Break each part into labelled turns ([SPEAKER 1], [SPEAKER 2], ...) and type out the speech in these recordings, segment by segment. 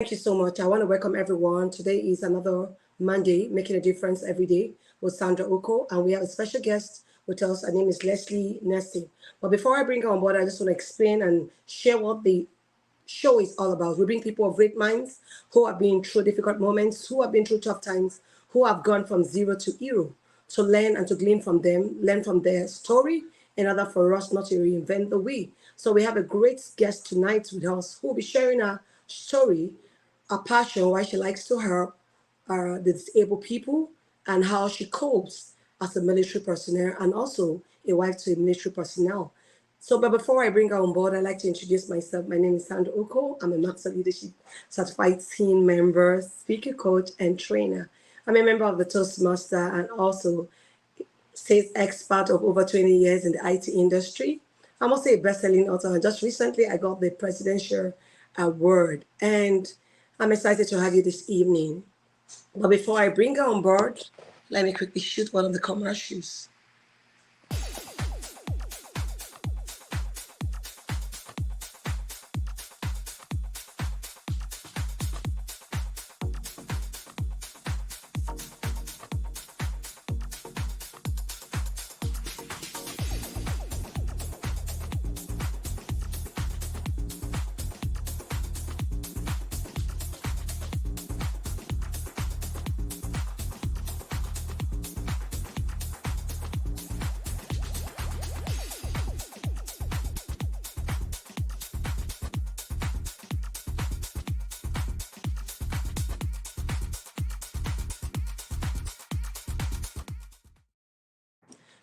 [SPEAKER 1] Thank you so much. I want to welcome everyone. Today is another Monday, making a difference every day with Sandra Oko, and we have a special guest with us. Her name is Leslie Nesty. But before I bring her on board, I just want to explain and share what the show is all about. We bring people of great minds who have been through difficult moments, who have been through tough times, who have gone from zero to hero to learn and to glean from them, learn from their story, in order for us not to reinvent the wheel. So we have a great guest tonight with us who will be sharing her story, a passion, why she likes to help the disabled people, and how she copes as a military personnel and also a wife to a military personnel. So, but before I bring her on board, I'd like to introduce myself. My name is Sandra Oko. I'm a Master Leadership Certified Team member, speaker coach, and trainer. I'm a member of the Toastmaster and also sales expert of over 20 years in the IT industry. I'm also a best-selling author, and just recently I got the Presidential Award. And I'm excited to have you this evening. But before I bring her on board, let me quickly shoot one of the commercials.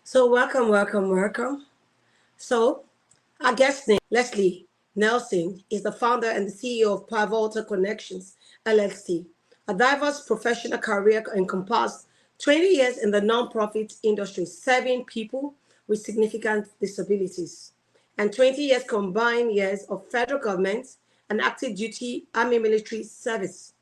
[SPEAKER 1] So welcome, welcome, welcome. So our guest name, Leslie Nelson, is the founder and the CEO of Pivotal Connections, LLC. A diverse professional career encompassed 20 years in the nonprofit industry, serving people with significant disabilities, and 20 years combined years of federal government and active duty Army military service.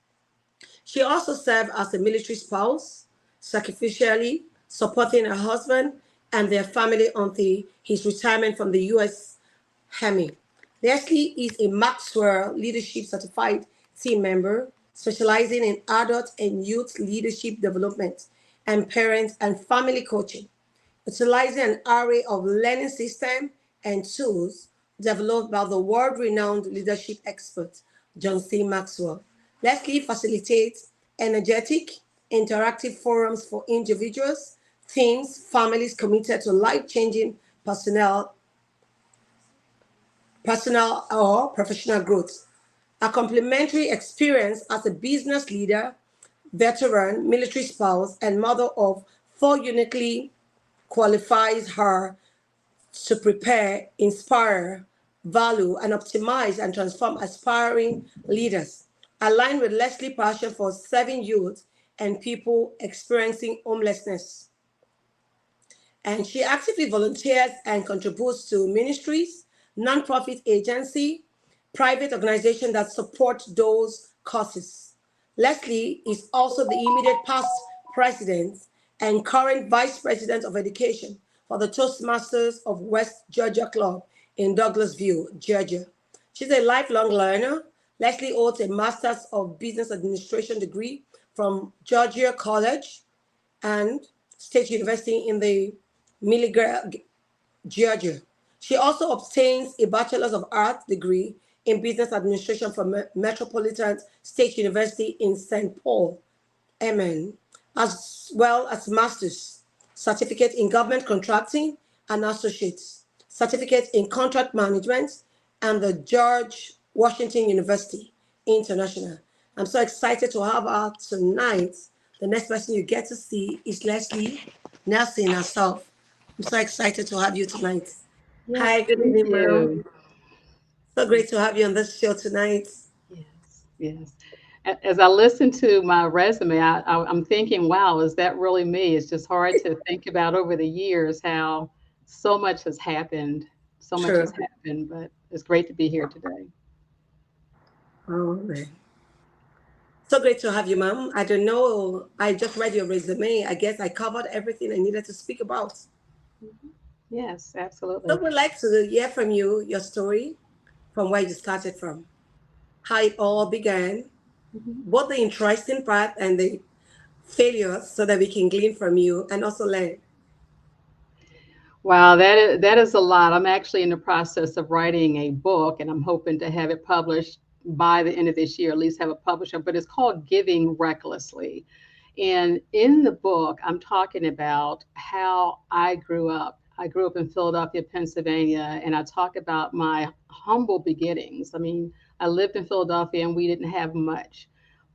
[SPEAKER 1] She also served as a military spouse, sacrificially supporting her husband and their family until his retirement from the U.S. Army. Leslie is a Maxwell Leadership Certified team member, specializing in adult and youth leadership development and parent and family coaching, utilizing an array of learning systems and tools developed by the world-renowned leadership expert, John C. Maxwell. Leslie facilitates energetic, interactive forums for individuals, teams, families committed to life-changing personal or professional growth. A complementary experience as a business leader, veteran, military spouse, and mother of four uniquely qualifies her to prepare, inspire, value, and optimize and transform aspiring leaders. Aligned with Leslie's passion for serving youth and people experiencing homelessness. And she actively volunteers and contributes to ministries, nonprofit agency, private organizations that support those causes. Leslie is also the immediate past president and current vice president of education for the Toastmasters of West Georgia Club in Douglasville, Georgia. She's a lifelong learner. Leslie holds a Master's of Business Administration degree from Georgia College and State University in the Milligard, Georgia. She also obtains a Bachelor's of Arts degree in Business Administration from Metropolitan State University in St. Paul, Amen, as well as Master's Certificate in Government Contracting and Associates, Certificate in Contract Management, and the George Washington University International. I'm so excited to have her tonight. The next person you get to see is Leslie Nelson herself. I'm so excited to have you tonight.
[SPEAKER 2] Yes,
[SPEAKER 1] Hi, good
[SPEAKER 2] thank
[SPEAKER 1] evening, ma'am.
[SPEAKER 2] you.
[SPEAKER 1] So great to have you on this show tonight.
[SPEAKER 2] Yes, yes. As I listen to my resume, I'm thinking, wow, is that really me? It's just hard to think about over the years how so much has happened. So much has
[SPEAKER 1] Sure.
[SPEAKER 2] happened, but it's great to be here today.
[SPEAKER 1] Oh, man. So great to have you, ma'am. I don't know. I just read your resume. I guess I covered everything I needed to speak about.
[SPEAKER 2] Mhm. Yes,
[SPEAKER 1] So
[SPEAKER 2] absolutely.
[SPEAKER 1] we'd like to hear from you, your story, from where you started from, how it all began. both the interesting part and the failures, so that we can glean from you and also learn.
[SPEAKER 2] Wow, that is a lot. I'm actually in the process of writing a book, and I'm hoping to have it published by the end of this year, at least have it published. But it's called Giving Recklessly. And in the book, I'm talking about how I grew up. I grew up in Philadelphia, Pennsylvania, and I talk about my humble beginnings. I mean, I lived in Philadelphia and we didn't have much,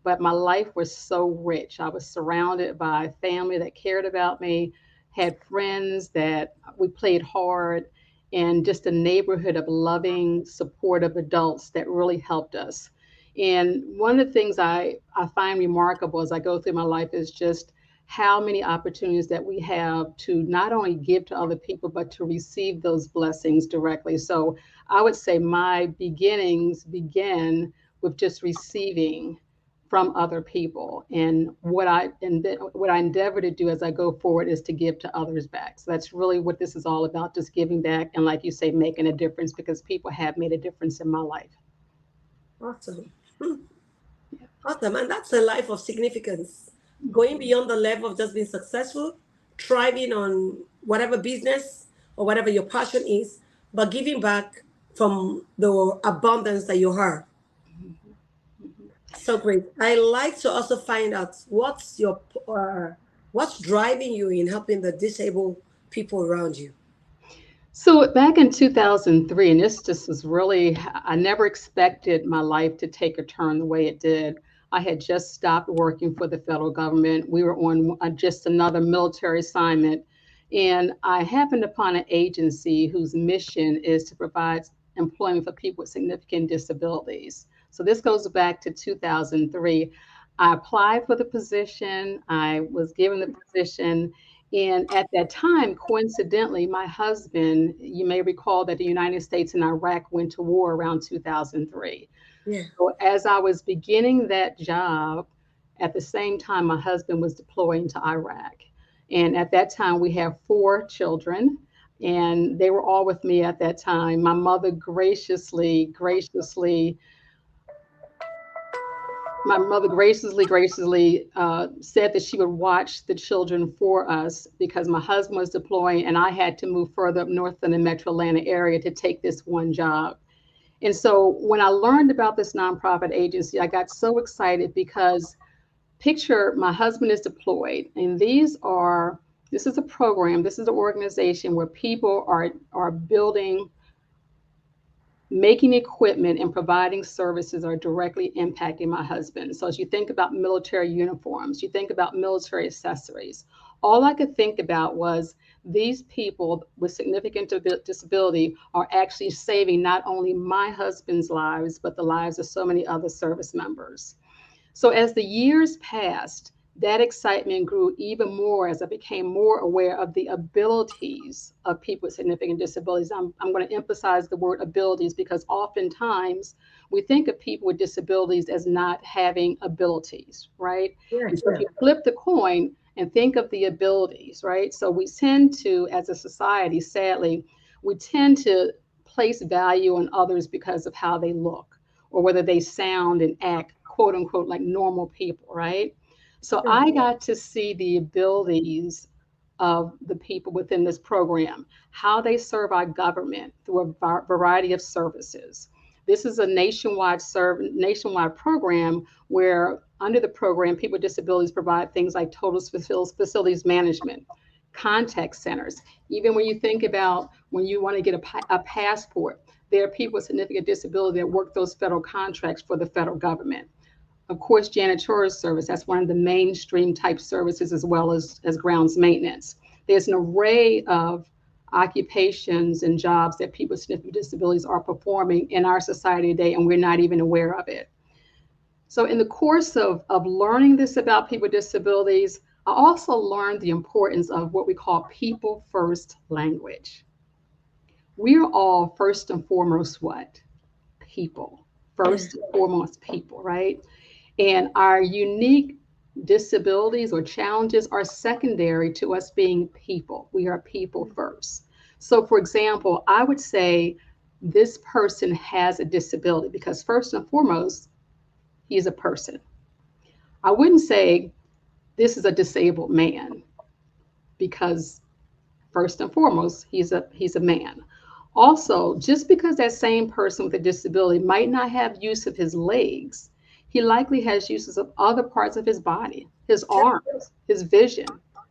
[SPEAKER 2] but my life was so rich. I was surrounded by family that cared about me, had friends that we played hard, and just a neighborhood of loving, supportive adults that really helped us. And one of the things I find remarkable as I go through my life is just how many opportunities that we have to not only give to other people, but to receive those blessings directly. So I would say my beginnings began with just receiving from other people. And what I endeavor to do as I go forward is to give to others back. So that's really what this is all about, just giving back and, like you say, making a difference, because people have made a difference in my life.
[SPEAKER 1] Awesome. Awesome. And that's a life of significance. Going beyond the level of just being successful, thriving on whatever business or whatever your passion is, but giving back from the abundance that you have. So great. I like to also find out what's driving you in helping the disabled people around you.
[SPEAKER 2] So back in 2003, and this just was really, I never expected my life to take a turn the way it did. I had just stopped working for the federal government. We were on just another military assignment. And I happened upon an agency whose mission is to provide employment for people with significant disabilities. So this goes back to 2003. I applied for the position, I was given the position, and at that time, coincidentally, my husband, you may recall that the United States and Iraq went to war around 2003.
[SPEAKER 1] Yeah.
[SPEAKER 2] So as I was beginning that job, at the same time, my husband was deploying to Iraq. And at that time, we have four children, and they were all with me at that time. My mother graciously said that she would watch the children for us because my husband was deploying and I had to move further up north in the metro Atlanta area to take this one job. And so when I learned about this nonprofit agency, I got so excited because picture my husband is deployed, and this is a program, this is an organization where people are building, making equipment and providing services are directly impacting my husband. So as you think about military uniforms, you think about military accessories, all I could think about was these people with significant disability are actually saving not only my husband's lives, but the lives of so many other service members. So as the years passed, that excitement grew even more as I became more aware of the abilities of people with significant disabilities. I'm going to emphasize the word abilities because oftentimes we think of people with disabilities as not having abilities, right?
[SPEAKER 1] Yeah,
[SPEAKER 2] And so if
[SPEAKER 1] yeah.
[SPEAKER 2] you flip the coin and think of the abilities, right? So we tend to, as a society, sadly, we tend to place value on others because of how they look or whether they sound and act, quote unquote, like normal people, right? So
[SPEAKER 1] Yeah.
[SPEAKER 2] I got to see the abilities of the people within this program, how they serve our government through a variety of services. This is a nationwide program where under the program, people with disabilities provide things like total facilities management, contact centers. Even when you think about when you want to get a passport, there are people with significant disability that work those federal contracts for the federal government. Of course, janitorial service, that's one of the mainstream type services, as well as grounds maintenance. There's an array of occupations and jobs that people with significant disabilities are performing in our society today, and we're not even aware of it. So in the course of learning this about people with disabilities, I also learned the importance of what we call people first language. We're all first and foremost what? People.
[SPEAKER 1] Yeah.
[SPEAKER 2] First and foremost people, right? And our unique disabilities or challenges are secondary to us being people. We are people first. So, for example, I would say this person has a disability because, first and foremost, He's a person. I wouldn't say this is a disabled man because first and foremost, he's a man. Also, just because that same person with a disability might not have use of his legs, he likely has uses of other parts of his body, his arms, his vision,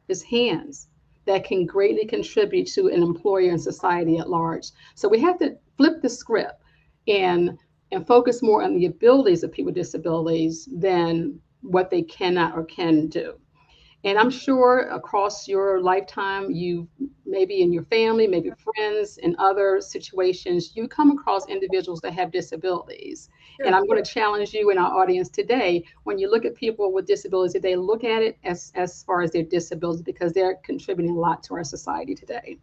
[SPEAKER 2] his hands that can greatly contribute to an employer and society at large. So we have to flip the script and and focus more on the abilities of people with disabilities than what they cannot or can do. And I'm sure across your lifetime, you maybe in your family, maybe friends, in other situations, you come across individuals that have disabilities. And
[SPEAKER 1] Sure.
[SPEAKER 2] I'm going to challenge you in our audience today. When you look at people with disabilities, that they look at it as far as their disabilities because they're contributing a lot to our society today.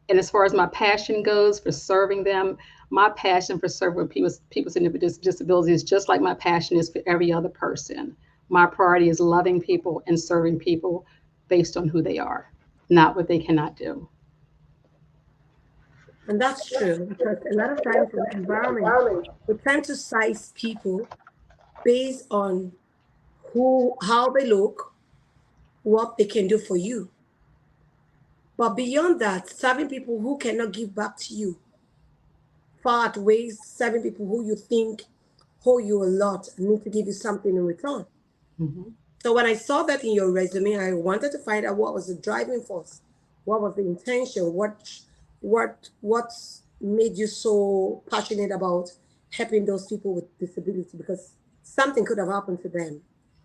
[SPEAKER 2] And as far as my passion goes for serving them, my passion for serving people with disabilities is just like my passion is for every other person. My priority is loving people and serving people based on who they are, not what they cannot do.
[SPEAKER 1] And that's true because a lot of times in the environment, we tend to size people based on how they look, what they can do for you. But beyond that, serving people who cannot give back to you far outweighs serving people who you think owe you a lot and need to give you something in return.
[SPEAKER 2] Mhm.
[SPEAKER 1] So when I saw that in your resume, I wanted to find out what was the driving force, what was the intention, what made you so passionate about helping those people with disability because something could have happened to them.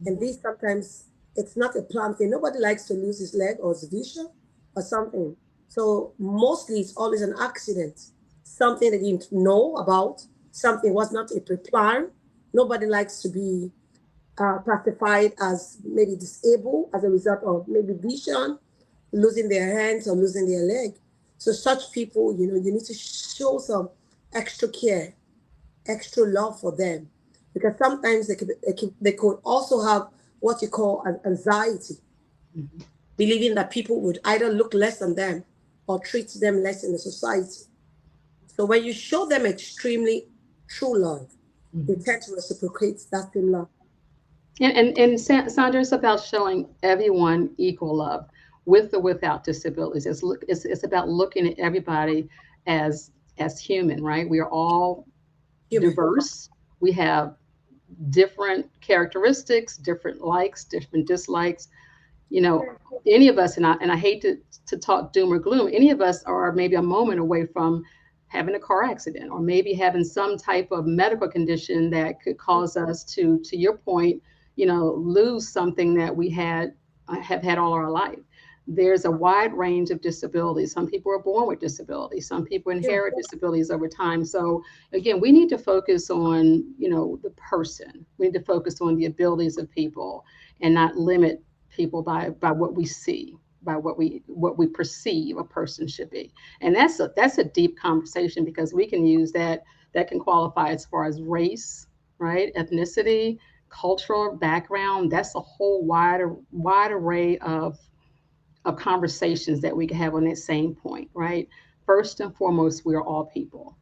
[SPEAKER 1] And
[SPEAKER 2] Mhm.
[SPEAKER 1] these sometimes it's not a planned thing. Nobody likes to lose his leg or his vision or something. So mostly it's always an accident, something they didn't know about, something was not a pre-plan. Nobody likes to be classified as maybe disabled as a result of maybe vision, losing their hands or losing their leg. So such people, you need to show some extra care, extra love for them, because sometimes they could also have what you call an anxiety,
[SPEAKER 2] Mhm.
[SPEAKER 1] believing that people would either look less than them or treat them less in the society. So when you show them extremely true love, they
[SPEAKER 2] Mhm.
[SPEAKER 1] tend to reciprocate that same love.
[SPEAKER 2] Sandra, it's about showing everyone equal love, with or without disabilities. It's about looking at everybody as human, right? We are all
[SPEAKER 1] Human.
[SPEAKER 2] diverse. We have different characteristics, different likes, different dislikes. You know, any of us, and I hate to talk doom or gloom. Any of us are maybe a moment away from having a car accident, or maybe having some type of medical condition that could cause us to your point, lose something that we have had all our life. There's a wide range of disabilities. Some people are born with disabilities. Some people
[SPEAKER 1] Sure.
[SPEAKER 2] inherit disabilities over time. So again, we need to focus on, the person. We need to focus on the abilities of people and not limit people by what we see, by what we perceive a person should be. And that's a deep conversation because we can use that can qualify as far as race, right? Ethnicity, cultural background. That's a whole wide array of conversations that we can have on that same point, right? First and foremost, we are all people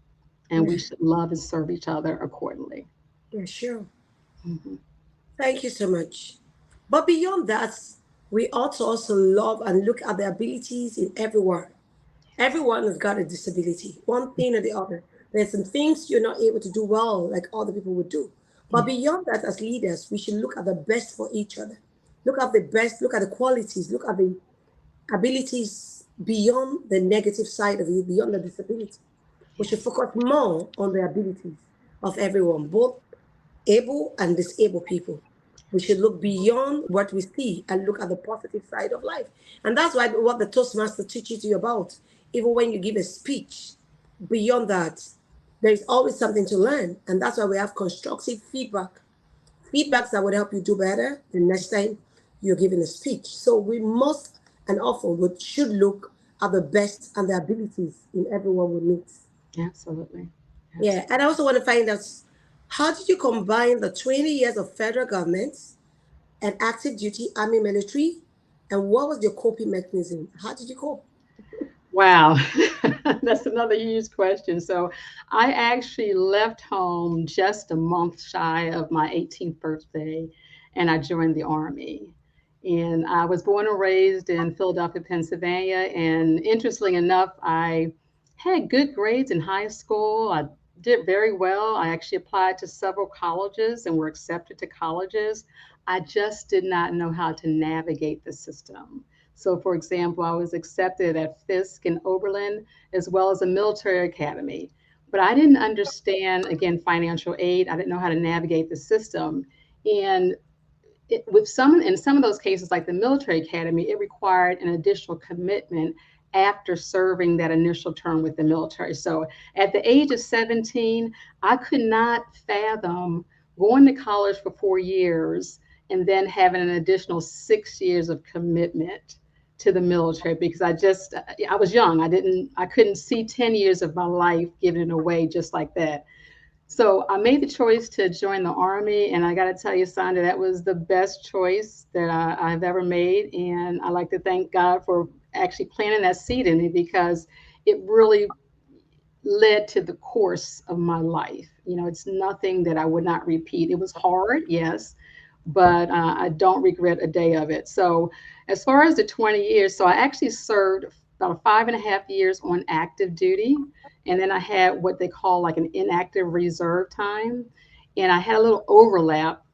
[SPEAKER 2] and we
[SPEAKER 1] Yeah.
[SPEAKER 2] should love and serve each other accordingly.
[SPEAKER 1] Yeah, sure.
[SPEAKER 2] Mhm.
[SPEAKER 1] Thank you so much. But beyond that, we ought to also love and look at the abilities in everyone. Everyone has got a disability, one thing or the other. There's some things you're not able to do well, like other people would do. But
[SPEAKER 2] Yeah.
[SPEAKER 1] beyond that, as leaders, we should look at the best for each other. Look at the best, look at the qualities, look at the abilities beyond the negative side of it, beyond the disability. We should
[SPEAKER 2] Yes.
[SPEAKER 1] focus more on the abilities of everyone, both able and disabled people. We should look beyond what we see and look at the positive side of life. And that's why what the Toastmaster teaches you about. Even when you give a speech, beyond that, there is always something to learn. And that's why we have constructive feedback. Feedbacks that would help you do better the next time you're giving a speech. So we must and often should look at the best and the abilities in everyone we meet.
[SPEAKER 2] Absolutely.
[SPEAKER 1] Yeah,
[SPEAKER 2] Absolutely.
[SPEAKER 1] and I also want to find out how did you combine the 20 years of federal government and active duty army military, and what was your coping mechanism? How did you cope?
[SPEAKER 2] Wow. That's another huge question. So I actually left home just a month shy of my 18th birthday, and I joined the Army. And I was born and raised in Philadelphia, Pennsylvania. And interestingly enough, I had good grades in high school. I did very well. I actually applied to several colleges and were accepted to colleges. I just did not know how to navigate the system. So, for example, I was accepted at Fisk and Oberlin, as well as a military academy. But I didn't understand, again, financial aid. I didn't know how to navigate the system. And with some in some of those cases, like the military academy, it required an additional commitment after serving that initial term with the military. So at the age of 17, I could not fathom going to college for 4 years and then having an additional 6 years of commitment to the military, because I was young. I couldn't see 10 years of my life giving it away just like that. So I made the choice to join the Army, and I got to tell you, Sandra, that was the best choice that I've ever made. And I like to thank God for actually planting that seed in me, because it really led to the course of my life. It's nothing that I would not repeat. It was hard, yes, but I don't regret a day of it. So, as far as the 20 years, so I actually served about 5.5 years on active duty. And then I had what they call like an inactive reserve time. And I had a little overlap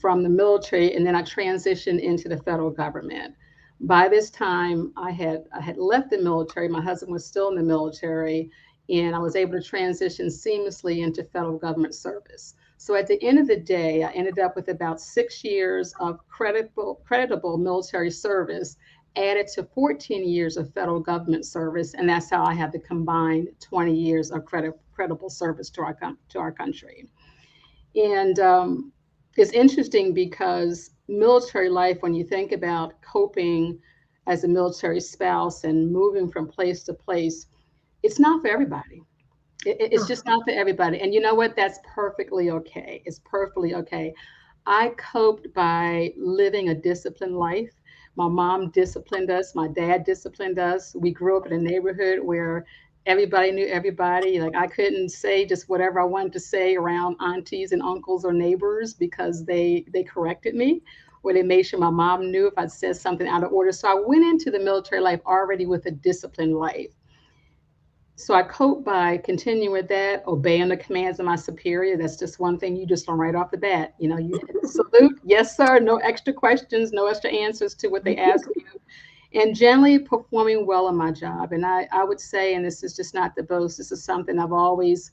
[SPEAKER 2] from the military, and then I transitioned into the federal government. By this time, I had left the military. My husband was still in the military, and I was able to transition seamlessly into federal government service. So at the end of the day, I ended up with about 6 years of creditable military service, added to 14 years of federal government service, and that's how I have the combined 20 years of credible service to our country. And it's interesting because military life, when you think about coping as a military spouse and moving from place to place, it's not for everybody. It's just not for everybody. And you know what? That's perfectly okay. It's perfectly okay. I coped by living a disciplined life. My mom disciplined us. My dad disciplined us. We grew up in a neighborhood where everybody knew everybody. Like, I couldn't say just whatever I wanted to say around aunties and uncles or neighbors, because they corrected me, or they made sure my mom knew if I'd said something out of order. So I went into the military life already with a disciplined life. So I cope by continuing with that, obeying the commands of my superior. That's just one thing you just learn right off the bat. You salute, yes, sir, no extra questions, no extra answers to what they ask you, and generally performing well in my job. And I would say, and this is just not the boast, this is something I've always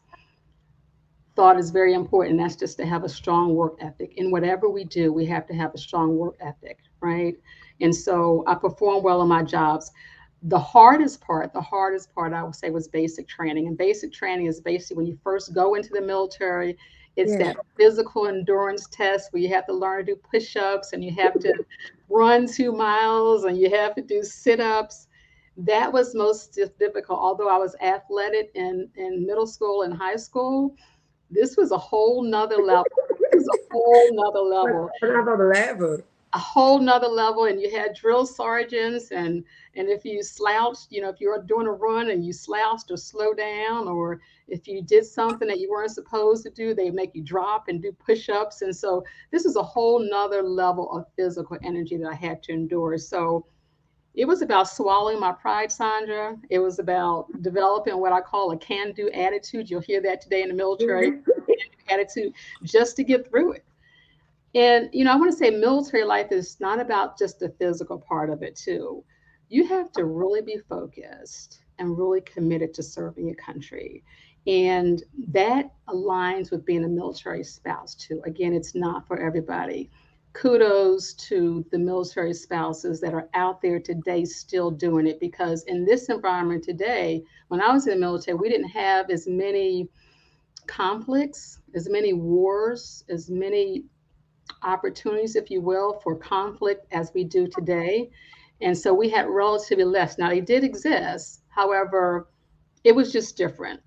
[SPEAKER 2] thought is very important. That's just to have a strong work ethic. In whatever we do, we have to have a strong work ethic, right? And so I perform well in my jobs. The hardest part I would say was basic training. And basic training is basically when you first go into the military, it's
[SPEAKER 1] Yes.
[SPEAKER 2] that physical endurance test where you have to learn to do push-ups, and you have to run 2 miles, and you have to do sit-ups. That was most difficult. Although I was athletic in middle school and high school, this was a whole nother level. This is a whole nother level,
[SPEAKER 1] Another level.
[SPEAKER 2] and you had drill sergeants, and if you slouched, if you were doing a run and you slouched or slow down, or if you did something that you weren't supposed to do, they make you drop and do push-ups. And so this is a whole nother level of physical energy that I had to endure. So it was about swallowing my pride, Sandra. It was about developing what I call a can-do attitude. You'll hear that today in the military,
[SPEAKER 1] Mhm.
[SPEAKER 2] can-do attitude, just to get through it. And, I want to say military life is not about just the physical part of it, too. You have to really be focused and really committed to serving your country. And that aligns with being a military spouse, too. Again, it's not for everybody. Kudos to the military spouses that are out there today still doing it, because in this environment today, when I was in the military, we didn't have as many conflicts, as many wars, as many opportunities, if you will, for conflict as we do today. And so we had relatively less. Now, they did exist. However, it was just different.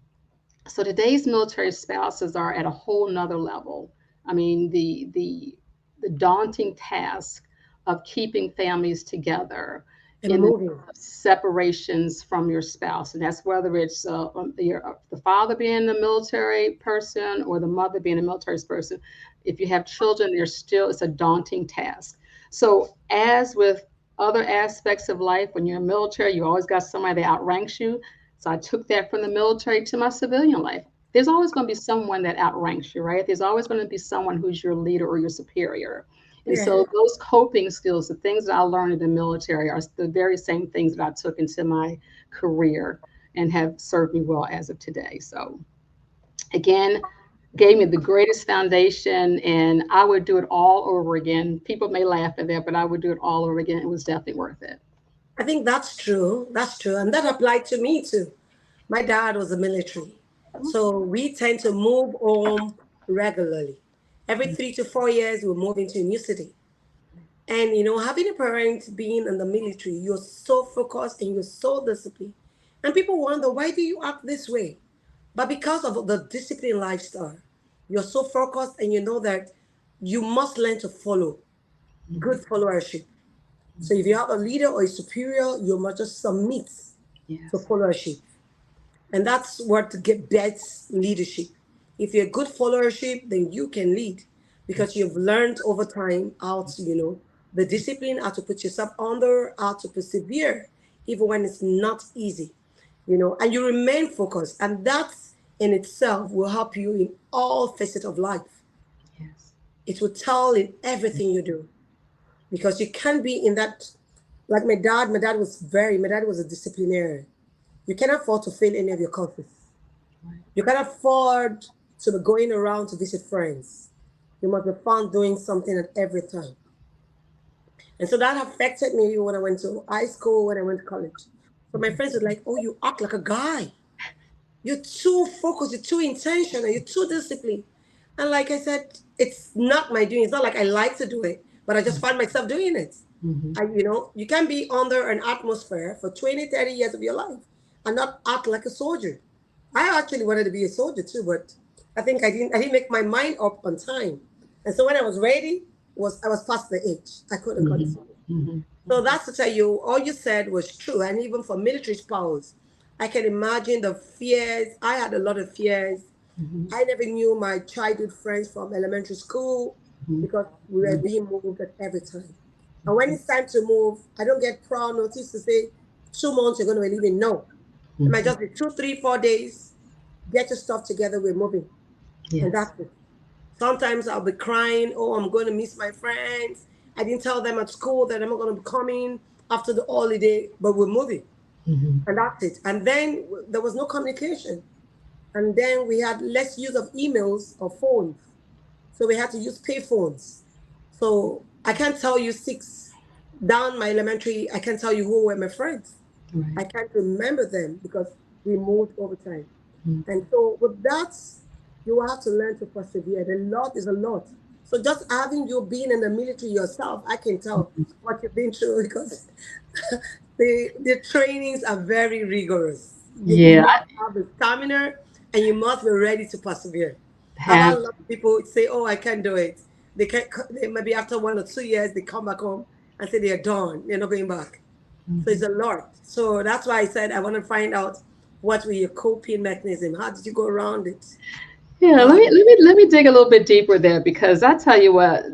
[SPEAKER 2] So today's military spouses are at a whole nother level. I mean, the daunting task of keeping families together
[SPEAKER 1] And
[SPEAKER 2] in the
[SPEAKER 1] moving.
[SPEAKER 2] separations from your spouse, and that's whether it's the father being a military person or the mother being a military person. If you have children, there's still it's a daunting task. So, as with other aspects of life, when you're in the military, you always got somebody that outranks you. So I took that from the military to my civilian life. There's always going to be someone that outranks you, right? There's always going to be someone who's your leader or your superior. And
[SPEAKER 1] Yeah.
[SPEAKER 2] so those coping skills, the things that I learned in the military, are the very same things that I took into my career and have served me well as of today. So again, gave me the greatest foundation, and I would do it all over again. People may laugh at that, but I would do it all over again. It was definitely worth it.
[SPEAKER 1] I think that's true. That's true. And that applied to me too. My dad was a military. So we tend to move home regularly. Every 3 to 4 years, we'll move into a new city. And having a parent being in the military, you're so focused and you're so disciplined. And people wonder, why do you act this way? But because of the disciplined lifestyle, you're so focused and you know that you must learn to follow good followership. So if you have a leader or a superior, you must just submit to
[SPEAKER 2] Yes.
[SPEAKER 1] followership. And that's what gets leadership. If you're good followership, then you can lead because you've learned over time how to, the discipline, how to put yourself under, how to persevere, even when it's not easy, and you remain focused. And that in itself will help you in all facets of life.
[SPEAKER 2] Yes.
[SPEAKER 1] It will tell in everything you do because you can't be in that. Like my dad was a disciplinarian. You cannot afford to fail any of your courses.
[SPEAKER 2] Right.
[SPEAKER 1] You can afford to be going around to visit friends. You must be found doing something at every time. And so that affected me when I went to high school, when I went to college. So my friends were like, oh, you act like a guy. You're too focused, you're too intentional, you're too disciplined. And like I said, it's not my doing. It's not like I like to do it, but I just find myself doing it.
[SPEAKER 2] Mm-hmm.
[SPEAKER 1] You can be under an atmosphere for 20, 30 years of your life and not act like a soldier. I actually wanted to be a soldier too, but I think I didn't make my mind up on time. And so when I was ready, was I was past the age. I couldn't
[SPEAKER 2] Mm-hmm.
[SPEAKER 1] continue.
[SPEAKER 2] Mm-hmm.
[SPEAKER 1] So that's to tell you, all you said was true. And even for military spouse, I can imagine the fears. I had a lot of fears.
[SPEAKER 2] Mm-hmm.
[SPEAKER 1] I never knew my childhood friends from elementary school because we were being moved at every time. And when it's time to move, I don't get proud notice to say 2 months you're going to be leaving. No. It might
[SPEAKER 2] Mm-hmm.
[SPEAKER 1] just be 2, 3, 4 days. Get your stuff together, we're moving. And
[SPEAKER 2] Yes.
[SPEAKER 1] that's it. Sometimes I'll be crying, oh, I'm going to miss my friends. I didn't tell them at school that I'm not going to be coming after the holiday, but we're moving.
[SPEAKER 2] Mm-hmm.
[SPEAKER 1] And that's it. And then there was no communication. And then we had less use of emails or phones. So we had to use pay phones. So I can't tell you six down my elementary, I can't tell you who were my friends.
[SPEAKER 2] Right.
[SPEAKER 1] I can't remember them because we moved over time.
[SPEAKER 2] Mm-hmm.
[SPEAKER 1] And so with that, you will have to learn to persevere. The lot is a lot. So just having you being in the military yourself, I can tell what you've been through because the trainings are very rigorous. You
[SPEAKER 2] Yeah,
[SPEAKER 1] must have the stamina and you must be ready to persevere.
[SPEAKER 2] I
[SPEAKER 1] I've had
[SPEAKER 2] have.
[SPEAKER 1] a lot of people say, "Oh, I can't do it." They can't. They maybe after 1 or 2 years they come back home and say they're done. They're not going back. So it's
[SPEAKER 2] Mhm.
[SPEAKER 1] a lot. So that's why I said I want to find out what were your coping mechanism. How did you go around it?
[SPEAKER 2] Yeah,
[SPEAKER 1] How?
[SPEAKER 2] let me dig a little bit deeper there because I tell you what,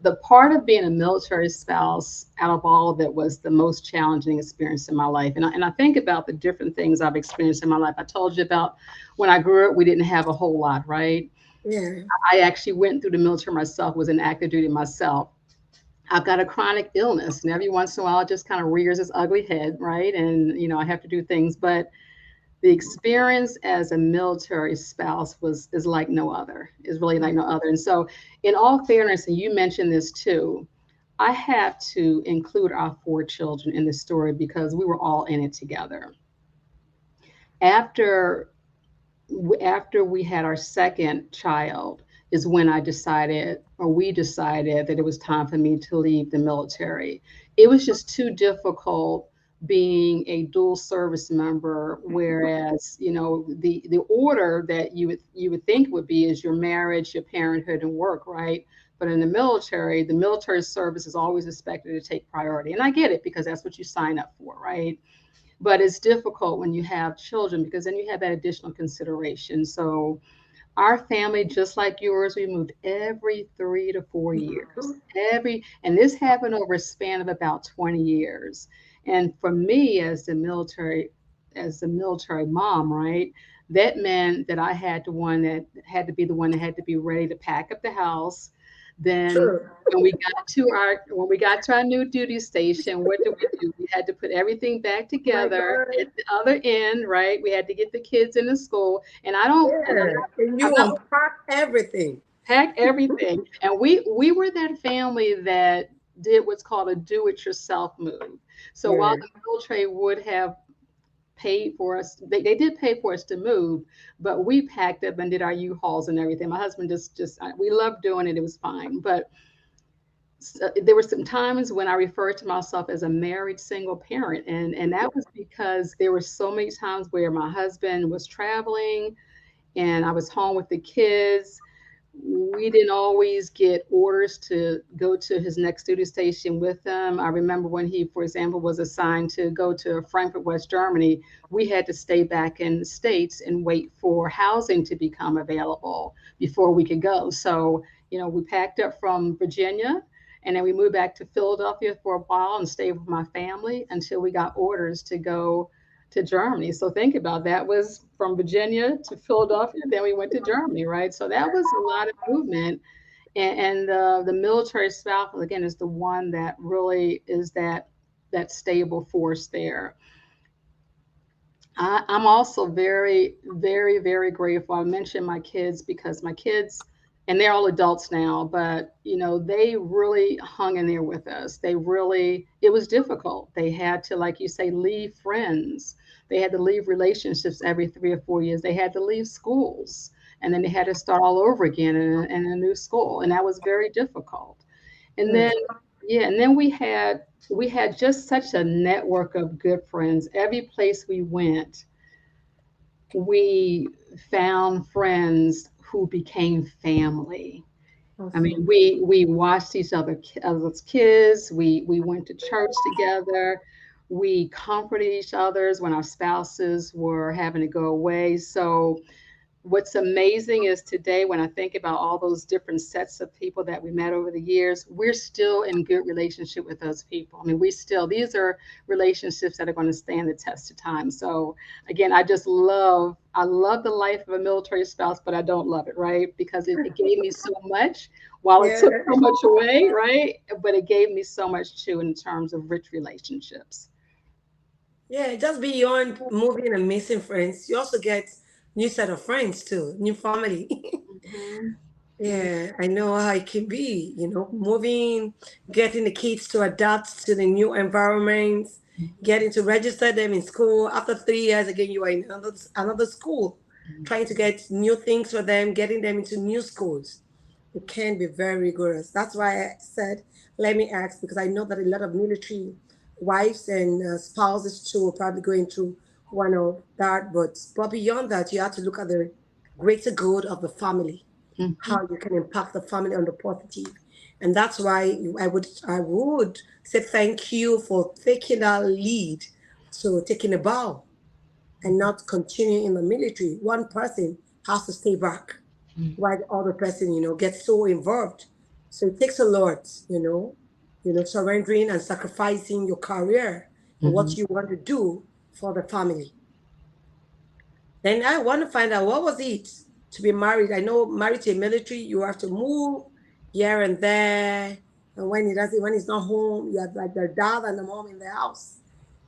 [SPEAKER 2] the part of being a military spouse out of all of it was the most challenging experience in my life. And I think about the different things I've experienced in my life. I told you about when I grew up, we didn't have a whole lot, right?
[SPEAKER 1] Yeah.
[SPEAKER 2] I actually went through the military myself, was in active duty myself. I've got a chronic illness, and every once in a while, it just kind of rears its ugly head, right? And I have to do things, but the experience as a military spouse was is like no other. Is really like no other. And so, in all fairness, and you mentioned this too, I have to include our four children in the story because we were all in it together. After after we had our second child is when I decided, or we decided, that it was time for me to leave the military. It was just too difficult being a dual service member, whereas the order that you would think would be is your marriage, your parenthood, and work, right? But in the military service is always expected to take priority. And I get it because that's what you sign up for, right? But it's difficult when you have children because then you have that additional consideration. So our family, just like yours, we moved every 3 to 4 years. And this happened over a span of about 20 years. And for me, as the military mom, right, that meant that I had to one that had to be the one that had to be ready to pack up the house. Then
[SPEAKER 1] True.
[SPEAKER 2] when we got to our new duty station, what did we do? We had to put everything back
[SPEAKER 1] My
[SPEAKER 2] together
[SPEAKER 1] God.
[SPEAKER 2] at the other end, right? We had to get the kids into school. And I don't and
[SPEAKER 1] Yeah. And
[SPEAKER 2] I'm
[SPEAKER 1] you
[SPEAKER 2] not
[SPEAKER 1] unpack everything.
[SPEAKER 2] pack everything. And we were that family that did what's called a do-it-yourself move. So while
[SPEAKER 1] Yeah.
[SPEAKER 2] the military would have paid for us, they did pay for us to move, but we packed up and did our U-Hauls and everything. My husband we loved doing it. It was fine. But there were some times when I referred to myself as a married single parent, and that was because there were so many times where my husband was traveling and I was home with the kids. We didn't always get orders to go to his next duty station with him. I remember when he, for example, was assigned to go to Frankfurt, West Germany, we had to stay back in the States and wait for housing to become available before we could go. So, we packed up from Virginia and then we moved back to Philadelphia for a while and stayed with my family until we got orders to go to Germany. So think about that was from Virginia to Philadelphia, then we went to Germany, right? So that was a lot of movement. And the military spouse, again, is the one that really is that stable force there. I'm also very, very, very grateful. I mentioned my kids because my kids, and they're all adults now, but they really hung in there with us. It was difficult. They had to, like you say, leave friends. They had to leave relationships every 3 or 4 years. They had to leave schools, and then they had to start all over again in a new school, and that was very difficult. And
[SPEAKER 1] Mm.
[SPEAKER 2] then, yeah, and then we had just such a network of good friends. Every place we went, we found friends who became family. I mean,
[SPEAKER 1] Awesome.
[SPEAKER 2] we watched each other as kids. We went to church together. We comforted each other's when our spouses were having to go away. So what's amazing is today, when I think about all those different sets of people that we met over the years, we're still in good relationship with those people. I mean, these are relationships that are going to stand the test of time. So again, I love the life of a military spouse, but I don't love it, right? Because it gave me so much while it
[SPEAKER 1] Yeah.
[SPEAKER 2] took so much away, right? But it gave me so much too in terms of rich relationships.
[SPEAKER 1] Yeah, just beyond moving and missing friends, you also get new set of friends too, new family.
[SPEAKER 2] Mhm.
[SPEAKER 1] Yeah, I know how it can be, moving, getting the kids to adapt to the new environments, getting to register them in school. After 3 years, again, you are in another school, trying to get new things for them, getting them into new schools. It can be very rigorous. That's why I said, let me ask, because I know that a lot of military wives and spouses too are probably going through one of that. But beyond that, you have to look at the greater good of the family,
[SPEAKER 2] Mhm.
[SPEAKER 1] how you can impact the family on the positive. And that's why I would say thank you for taking that lead, so taking a bow and not continuing in the military. One person has to stay back while the other person, gets so involved. So it takes a lot, surrendering and sacrificing your career and what
[SPEAKER 2] Mhm.
[SPEAKER 1] you want to do for the family. Then I want to find out, what was it to be married? I know married to a military, you have to move here and there. And when he's not home, you have like the dad and the mom in the house.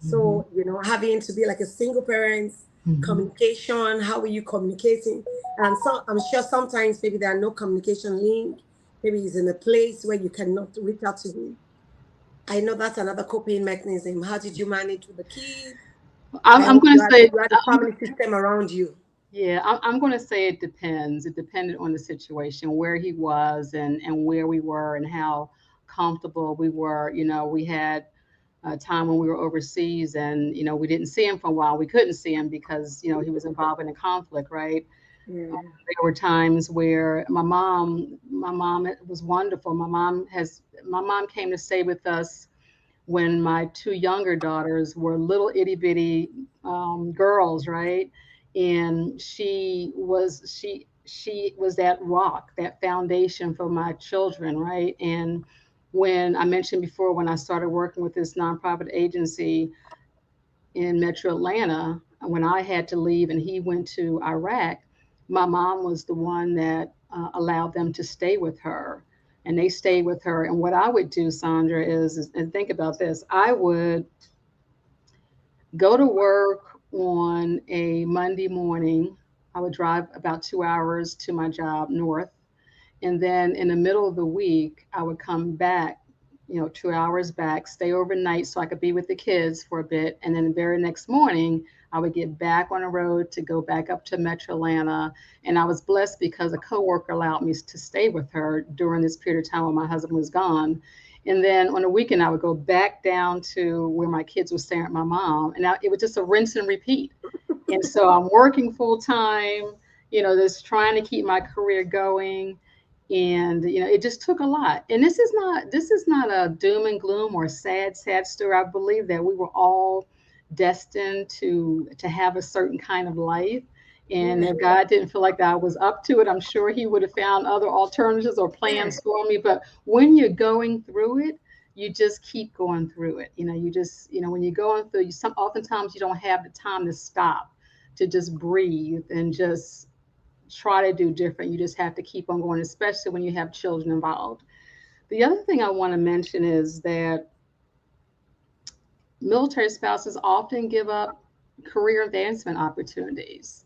[SPEAKER 2] Mhm.
[SPEAKER 1] So, having to be like a single parent,
[SPEAKER 2] Mhm.
[SPEAKER 1] communication, how are you communicating? And so I'm sure sometimes maybe there are no communication link. Maybe he's in a place where you cannot reach out to him. I know that's another coping mechanism. How did you manage with the kids? I
[SPEAKER 2] I'm
[SPEAKER 1] hope
[SPEAKER 2] going
[SPEAKER 1] you
[SPEAKER 2] to
[SPEAKER 1] had
[SPEAKER 2] say
[SPEAKER 1] you had a family system around you.
[SPEAKER 2] Yeah, I'm going to say it depends. It depended on the situation, where he was and where we were and how comfortable we were. We had a time when we were overseas and, we didn't see him for a while. We couldn't see him because, he was involved in a conflict, right?
[SPEAKER 1] Yeah.
[SPEAKER 2] There were times where my mom it was wonderful. My mom came to stay with us when my two younger daughters were little itty bitty girls, right? And she was that rock, that foundation for my children, right? And when I mentioned before, when I started working with this nonprofit agency in Metro Atlanta, when I had to leave and he went to Iraq, my mom was the one that allowed them to stay with her. And they stayed with her. And what I would do, Sandra, and think about this, I would go to work on a Monday morning. I would drive about 2 hours to my job north. And then in the middle of the week, I would come back, 2 hours back, stay overnight so I could be with the kids for a bit. And then the very next morning, I would get back on the road to go back up to Metro Atlanta. And I was blessed because a coworker allowed me to stay with her during this period of time when my husband was gone. And then on the weekend, I would go back down to where my kids were staying with my mom. And it was just a rinse and repeat. And so I'm working full time, just trying to keep my career going. And it just took a lot. And this is not a doom and gloom or sad story. I believe that we were all destined to have a certain kind of life. And
[SPEAKER 1] Yeah.
[SPEAKER 2] if God didn't feel like that I was up to it, I'm sure He would have found other alternatives or
[SPEAKER 1] Yeah.
[SPEAKER 2] plans for me. But when you're going through it, you just keep going through it. You just, when you're going through, oftentimes you don't have the time to stop, to just breathe and just try to do different. You just have to keep on going, especially when you have children involved. The other thing I want to mention is that military spouses often give up career advancement opportunities.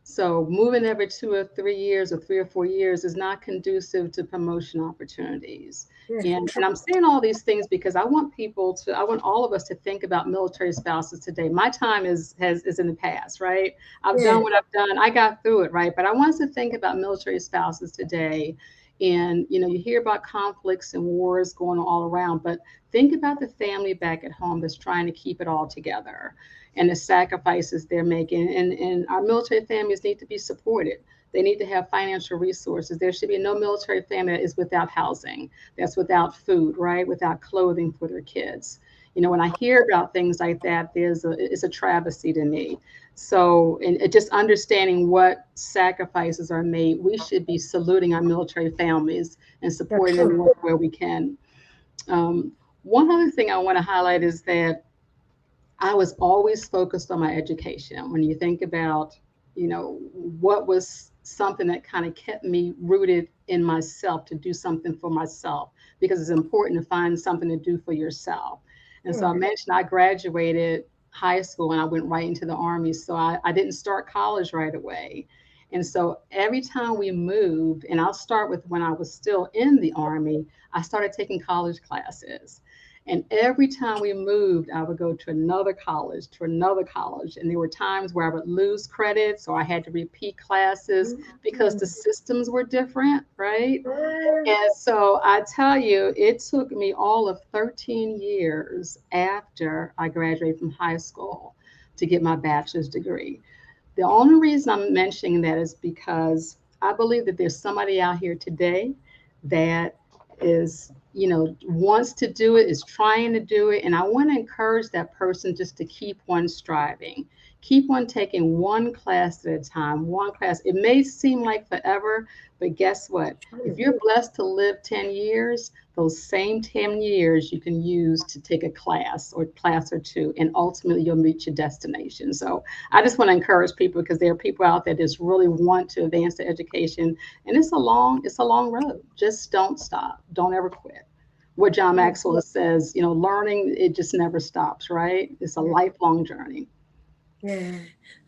[SPEAKER 2] So moving every 2 or 3 years or 3 or 4 years is not conducive to promotion opportunities.
[SPEAKER 1] Yeah.
[SPEAKER 2] And I'm saying all these things because I want all of us to think about military spouses today. My time is in the past, right? I've
[SPEAKER 1] Yeah.
[SPEAKER 2] done what I've done. I got through it, right? But I want us to think about military spouses today. And you hear about conflicts and wars going on all around, but think about the family back at home that's trying to keep it all together and the sacrifices they're making. And our military families need to be supported. They need to have financial resources. There should be no military family that is without housing, that's without food, right? Without clothing for their kids. When I hear about things like that, it's a travesty to me. So, and just understanding what sacrifices are made, we should be saluting our military families and
[SPEAKER 1] That's
[SPEAKER 2] supporting them
[SPEAKER 1] true.
[SPEAKER 2] where we can. Um, One other thing I want to highlight is that I was always focused on my education. When you think about, what was something that kind of kept me rooted in myself to do something for myself, because it's important to find something to do for yourself. And so I
[SPEAKER 1] Yeah.
[SPEAKER 2] mentioned I graduated high school and I went right into the Army. So I didn't start college right away. And so every time we moved, and I'll start with when I was still in the Army, I started taking college classes. And every time we moved, I would go to another college. And there were times where I would lose credits or I had to repeat classes because the
[SPEAKER 1] Mhm.
[SPEAKER 2] systems were different, right?
[SPEAKER 1] Yeah.
[SPEAKER 2] And so I tell you, it took me all of 13 years after I graduated from high school to get my bachelor's degree. The only reason I'm mentioning that is because I believe that there's somebody out here today that is, wants to do it, is trying to do it. And I want to encourage that person just to keep on striving, keep on taking one class at a time, one class. It may seem like forever, but guess what? If
[SPEAKER 1] True.
[SPEAKER 2] you're blessed to live 10 years, those same 10 years you can use to take a class or two, and ultimately you'll reach your destination. So I just want to encourage people because there are people out there that just really want to advance their education, and it's a long road. Just don't stop. Don't ever quit. What John
[SPEAKER 1] Yeah.
[SPEAKER 2] Maxwell says, learning, it just never stops, right? It's a
[SPEAKER 1] Yeah.
[SPEAKER 2] lifelong journey.
[SPEAKER 1] Yeah.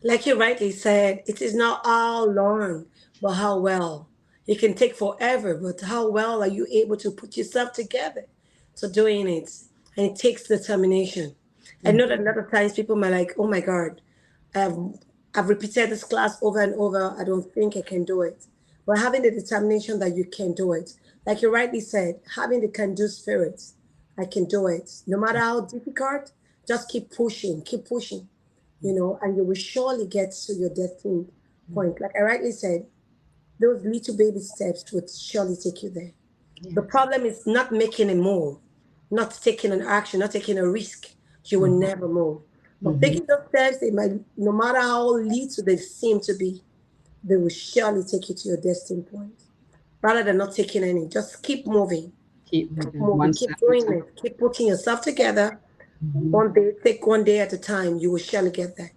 [SPEAKER 1] Like you rightly said, it is not how long, but how well. It can take forever, but how well are you able to put yourself together to doing it? And it takes determination. I know that a lot of times people might like, oh my God, um, I've repeated this class over and over. I don't think I can do it. But having the determination that you can do it, like you rightly said, having the can do spirit, I can do it. No matter how difficult, just keep pushing, and you will surely get to your destiny point. Like I rightly said, those little baby steps would surely take you there. The
[SPEAKER 2] Yes.
[SPEAKER 1] problem is not making a move, not taking an action, not taking a risk. You will
[SPEAKER 2] Mhm.
[SPEAKER 1] never move. But
[SPEAKER 2] Mhm.
[SPEAKER 1] taking those steps, they might, no matter how little they seem to be, they will surely take you to your destined point. Rather than not taking any, just
[SPEAKER 2] Keep
[SPEAKER 1] keep
[SPEAKER 2] moving
[SPEAKER 1] moving,
[SPEAKER 2] one
[SPEAKER 1] keep
[SPEAKER 2] step at a
[SPEAKER 1] doing
[SPEAKER 2] time.
[SPEAKER 1] it, keep putting yourself together.
[SPEAKER 2] Mhm.
[SPEAKER 1] One day, take one day at a time. You will surely get there.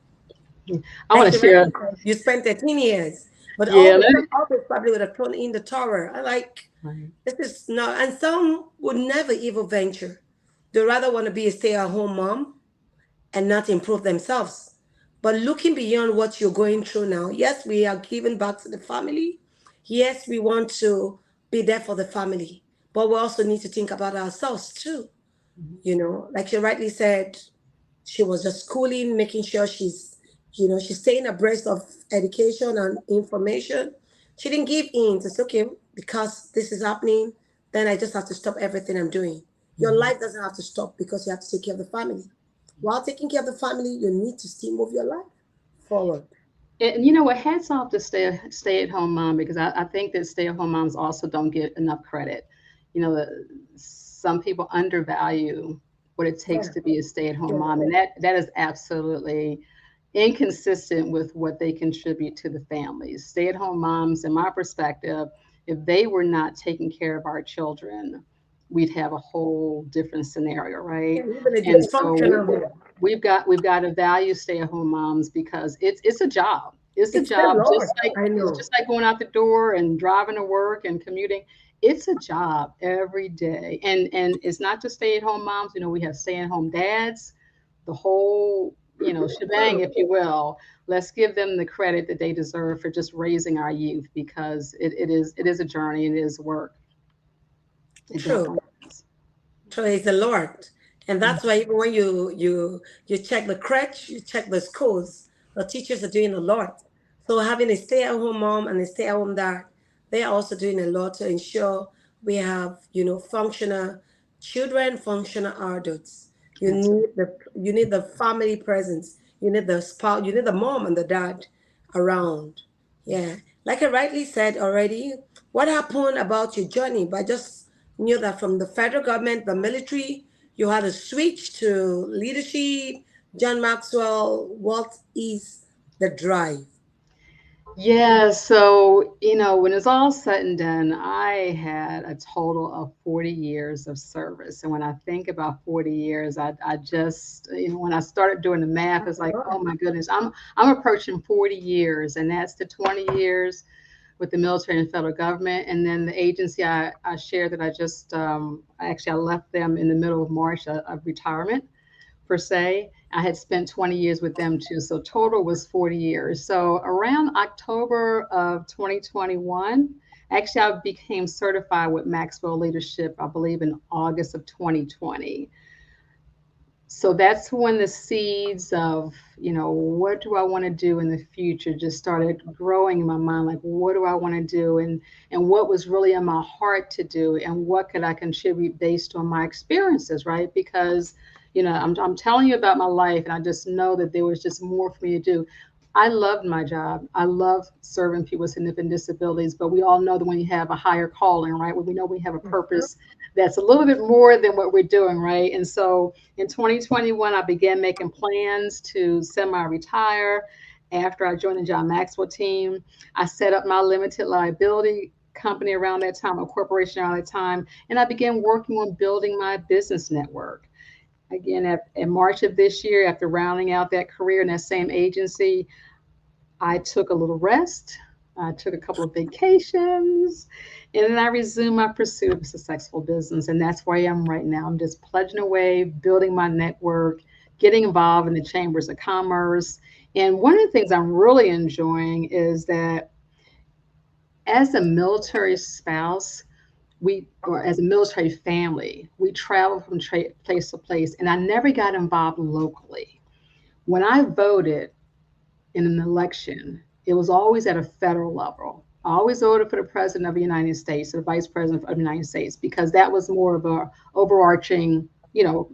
[SPEAKER 2] I want
[SPEAKER 1] Like
[SPEAKER 2] to
[SPEAKER 1] you
[SPEAKER 2] share.
[SPEAKER 1] rightly said, you spent 13 years, but
[SPEAKER 2] Yeah. Let me,
[SPEAKER 1] some others probably would have thrown in the tower. I like
[SPEAKER 2] right.
[SPEAKER 1] this is not, and some would never even venture. They rather want to be a stay-at-home mom and not improve themselves. But looking beyond what you're going through now, yes, we are giving back to the family. Yes, we want to be there for the family, but we also need to think about ourselves too.
[SPEAKER 2] Mhm.
[SPEAKER 1] Like you rightly said, she was just schooling, making sure she's staying abreast of education and information. She didn't give in to say, okay, because this is happening, then I just have to stop everything I'm doing. Your
[SPEAKER 2] Mhm.
[SPEAKER 1] life doesn't have to stop because you have to take care of the family. While taking care of the family, you need to still move your life forward.
[SPEAKER 2] And you know what? Hats off to stay at home mom, because I think that stay at home moms also don't get enough credit. Some people undervalue what it takes
[SPEAKER 1] Yeah,
[SPEAKER 2] to be a stay at home
[SPEAKER 1] yeah,
[SPEAKER 2] mom, and that is absolutely inconsistent with what they contribute to the families. Stay at home moms, in my perspective, if they were not taking care of our children, we'd have a whole different scenario,
[SPEAKER 1] yeah.
[SPEAKER 2] right?
[SPEAKER 1] Even a
[SPEAKER 2] And so
[SPEAKER 1] dysfunctional home.
[SPEAKER 2] we've got to value stay-at-home moms, because it's a job. It's a
[SPEAKER 1] It's the
[SPEAKER 2] job,
[SPEAKER 1] Lord. I
[SPEAKER 2] it's
[SPEAKER 1] know.
[SPEAKER 2] just like going out the door and driving to work and commuting. It's a job every day. And it's not just stay-at-home moms. We have stay-at-home dads, the whole, shebang,
[SPEAKER 1] True,
[SPEAKER 2] if you will. Let's give them the credit that they deserve for just raising our youth, because it is a journey, it is work. It
[SPEAKER 1] true.
[SPEAKER 2] definitely is.
[SPEAKER 1] Praise the Lord. And that's why even when you check the crutch, you check the schools, the teachers are doing a lot. So having a stay-at-home mom and a stay-at-home dad, they are also doing a lot to ensure we have, functional children, functional adults.
[SPEAKER 2] Absolutely.
[SPEAKER 1] You need the family presence. You need the spouse, you need the mom and the dad around. Yeah. Like I rightly said already, what happened about your journey? But I just knew that from the federal government, the military, you had a switch to leadership. John Maxwell, what is the drive?
[SPEAKER 2] Yeah, so when it's all said and done, I had a total of 40 years of service. And when I think about 40 years, I just, when I started doing the math, it's like, oh my goodness, I'm approaching 40 years, and that's the 20 years with the military and federal government. And then the agency I shared that I left them in the middle of March of retirement, per se. I had spent 20 years with them too. So total was 40 years. So around October of 2021, actually, I became certified with Maxwell Leadership, I believe, in August of 2020. So that's when the seeds of, what do I want to do in the future just started growing in my mind. Like, what do I want to do? And what was really in my heart to do? And what could I contribute based on my experiences, right? Because, I'm telling you about my life, and I just know that there was just more for me to do. I loved my job. I love serving people with significant disabilities, but we all know that when you have a higher calling, right? When we know we have a purpose that's a little bit more than what we're doing, right? And so in 2021, I began making plans to semi-retire. After I joined the John Maxwell team, I set up my limited liability company around that time, a corporation around that time, and I began working on building my business network. Again, in March of this year, after rounding out that career in that same agency, I took a little rest. I took a couple of vacations, and then I resumed my pursuit of a successful business. And that's where I am right now. I'm just pledging away, building my network, getting involved in the chambers of commerce. And one of the things I'm really enjoying is that as a military spouse, or as a military family, we travel from place to place, and I never got involved locally. When I voted, in an election, it was always at a federal level. I always voted for the president of the United States or the vice president of the United States, because that was more of a overarching,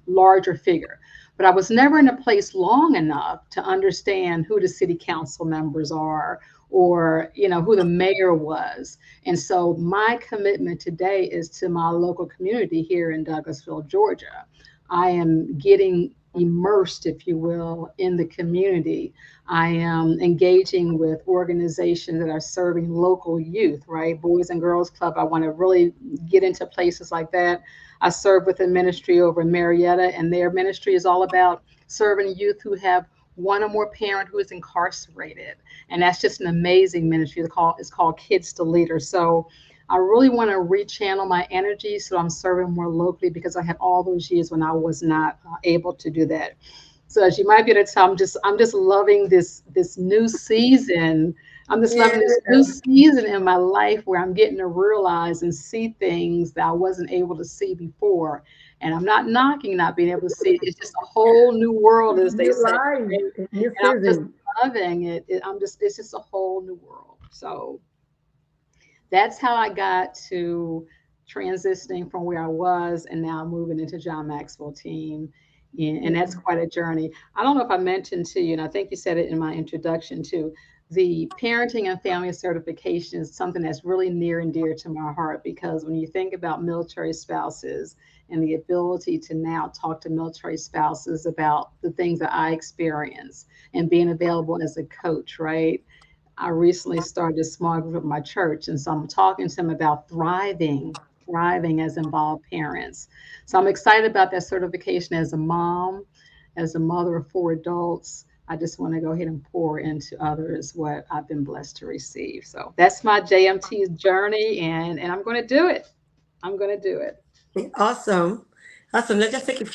[SPEAKER 2] larger figure. But I was never in a place long enough to understand who the city council members are, or who the mayor was. And so my commitment today is to my local community here in Douglasville, Georgia. I am getting immersed, if you will, in the community. I am engaging with organizations that are serving local youth, right? Boys and Girls Club. I want to really get into places like that. I serve with a ministry over in Marietta, and their ministry is all about serving youth who have one or more parent who is incarcerated. And that's just an amazing ministry. It's called Kids to Leaders. So I really want to rechannel my energy so I'm serving more locally, because I had all those years when I was not able to do that. So as you might be able to tell, I'm just loving this new season. I'm just
[SPEAKER 1] Yeah.
[SPEAKER 2] loving this new season in my life where I'm getting to realize and see things that I wasn't able to see before. And I'm not knocking not being able to see. It's just a whole new world, as they
[SPEAKER 1] New
[SPEAKER 2] say.
[SPEAKER 1] life,
[SPEAKER 2] Right?
[SPEAKER 1] new
[SPEAKER 2] And I'm just
[SPEAKER 1] season.
[SPEAKER 2] loving it. It's just a whole new world. So that's how I got to transitioning from where I was and now moving into John Maxwell team. And that's
[SPEAKER 1] Yeah.
[SPEAKER 2] quite a journey. I don't know if I mentioned to you, and I think you said it in my introduction too. The parenting and family certification is something that's really near and dear to my heart, because when you think about military spouses and the ability to now talk to military spouses about the things that I experience and being available as a coach, right? I recently started a small group at my church, and so I'm talking to them about thriving as involved parents. So I'm excited about that certification as a mom, as a mother of four adults. I just want to go ahead and pour into others what I've been blessed to receive. So that's my JMT journey, and I'm going to do it. I'm going to do it.
[SPEAKER 1] Awesome. Awesome. Let's just take a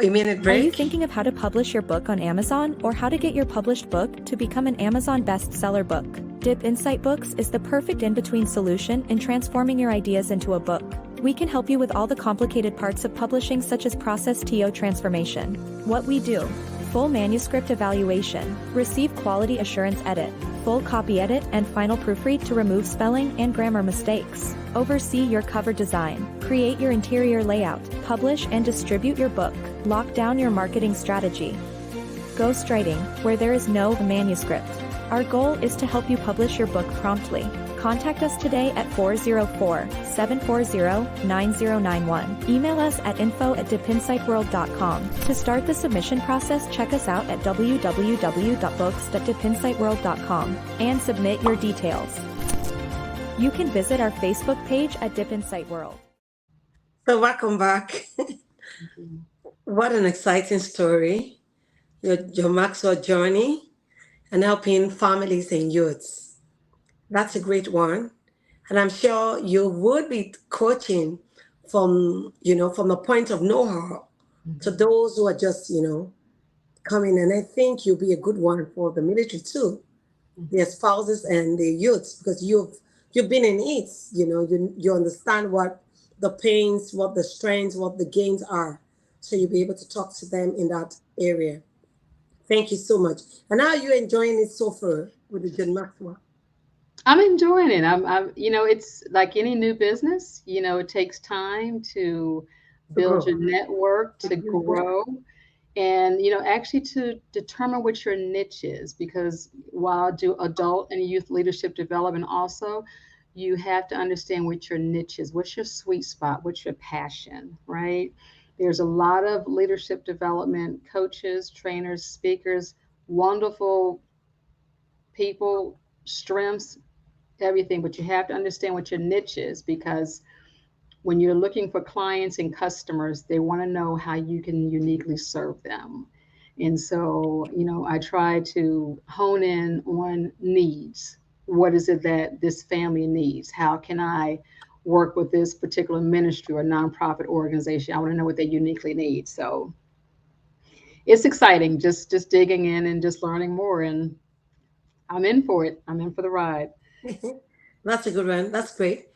[SPEAKER 1] minute
[SPEAKER 3] Are you
[SPEAKER 1] break.
[SPEAKER 3] thinking of how to publish your book on Amazon, or how to get your published book to become an Amazon bestseller book? Dip Insight Books is the perfect in-between solution in transforming your ideas into a book. We can help you with all the complicated parts of publishing, such as process TO transformation. What we do: full manuscript evaluation, receive quality assurance edit, full copy edit and final proofread to remove spelling and grammar mistakes, oversee your cover design, create your interior layout, publish and distribute your book, lock down your marketing strategy. Ghostwriting, where there is no manuscript. Our goal is to help you publish your book promptly. Contact us today at 404-740-9091. Email us at info@dipinsightworld.com. To start the submission process, check us out at www.books.dipinsightworld.com and submit your details. You can visit our Facebook page at Dip Insight World.
[SPEAKER 1] So welcome back. What an exciting story. Your Maxwell journey and helping families and youths. That's a great one. And I'm sure you would be coaching from the point of know-how to
[SPEAKER 2] Mhm.
[SPEAKER 1] those who are just coming. And I think you'll be a good one for the military too, their
[SPEAKER 2] Mhm.
[SPEAKER 1] spouses and their youths, because you've been in it. You understand what the pains, what the strengths, what the gains are. So you'll be able to talk to them in that area. Thank you so much. And how are you enjoying it so far with the John Maxwell?
[SPEAKER 2] I'm enjoying it. It's like any new business, it takes time to
[SPEAKER 1] To
[SPEAKER 2] build
[SPEAKER 1] grow.
[SPEAKER 2] your network, to
[SPEAKER 1] Yeah.
[SPEAKER 2] grow, and, actually to determine what your niche is. Because while I do adult and youth leadership development also, you have to understand what your niche is. What's your sweet spot? What's your passion, right? There's a lot of leadership development coaches, trainers, speakers, wonderful people, strengths, everything, but you have to understand what your niche is, because when you're looking for clients and customers, they want to know how you can uniquely serve them. And so, I try to hone in on needs. What is it that this family needs? How can I work with this particular ministry or nonprofit organization? I want to know what they uniquely need. So it's exciting, just digging in and just learning more. And I'm in for it. I'm in for the ride.
[SPEAKER 1] That's a good one. That's great.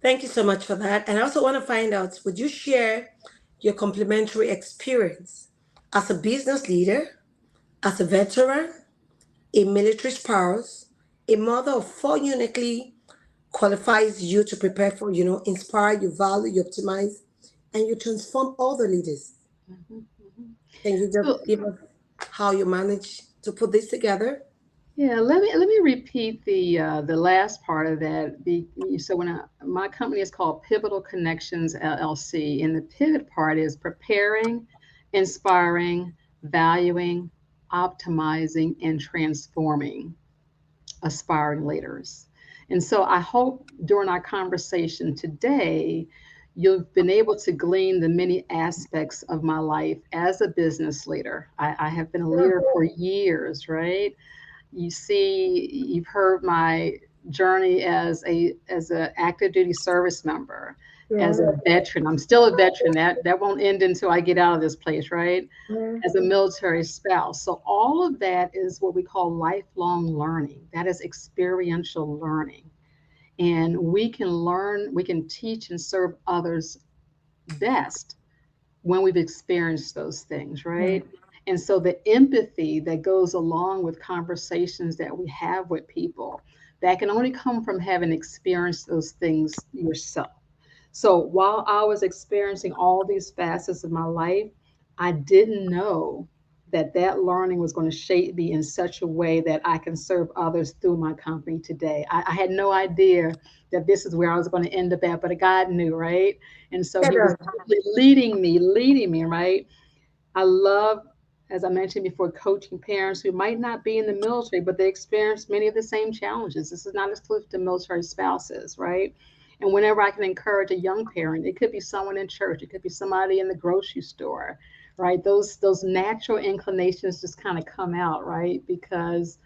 [SPEAKER 1] Thank you so much for that. And I also want to find out, would you share your complementary experience as a business leader, as a veteran, a military spouse, a mother of four uniquely qualifies you to prepare for inspire, you value, you optimize, and you transform all the leaders.
[SPEAKER 2] Mhm, mhm.
[SPEAKER 1] Can you just
[SPEAKER 2] So
[SPEAKER 1] give us how you manage to put this together?
[SPEAKER 2] Yeah, let me repeat the last part of that. So my company is called Pivotal Connections LLC, and the pivot part is preparing, inspiring, valuing, optimizing, and transforming aspiring leaders. And so I hope during our conversation today, you've been able to glean the many aspects of my life as a business leader. I have been a
[SPEAKER 1] Sure.
[SPEAKER 2] leader for years, right? You've heard my journey as a active duty service member, as
[SPEAKER 1] Yeah.
[SPEAKER 2] a veteran. I'm still a veteran. That won't end until I get out of this place, right?
[SPEAKER 1] Yeah.
[SPEAKER 2] As a military spouse. So all of that is what we call lifelong learning. That is experiential learning. And we can learn, we can teach and serve others best when we've experienced those things,
[SPEAKER 1] Yeah.
[SPEAKER 2] right? And so the empathy that goes along with conversations that we have with people, that can only come from having experienced those things yourself. So while I was experiencing all these facets of my life, I didn't know that that learning was going to shape me in such a way that I can serve others through my company today. I had no idea that this is where I was going to end up at, but God knew, right? And so
[SPEAKER 1] Yeah,
[SPEAKER 2] He was
[SPEAKER 1] that.
[SPEAKER 2] really leading me, right? I love, as I mentioned before, coaching parents who might not be in the military, but they experience many of the same challenges. This is not exclusive to military spouses, right? And whenever I can encourage a young parent, it could be someone in church, it could be somebody in the grocery store, right? Those natural inclinations just kind of come out, right? Because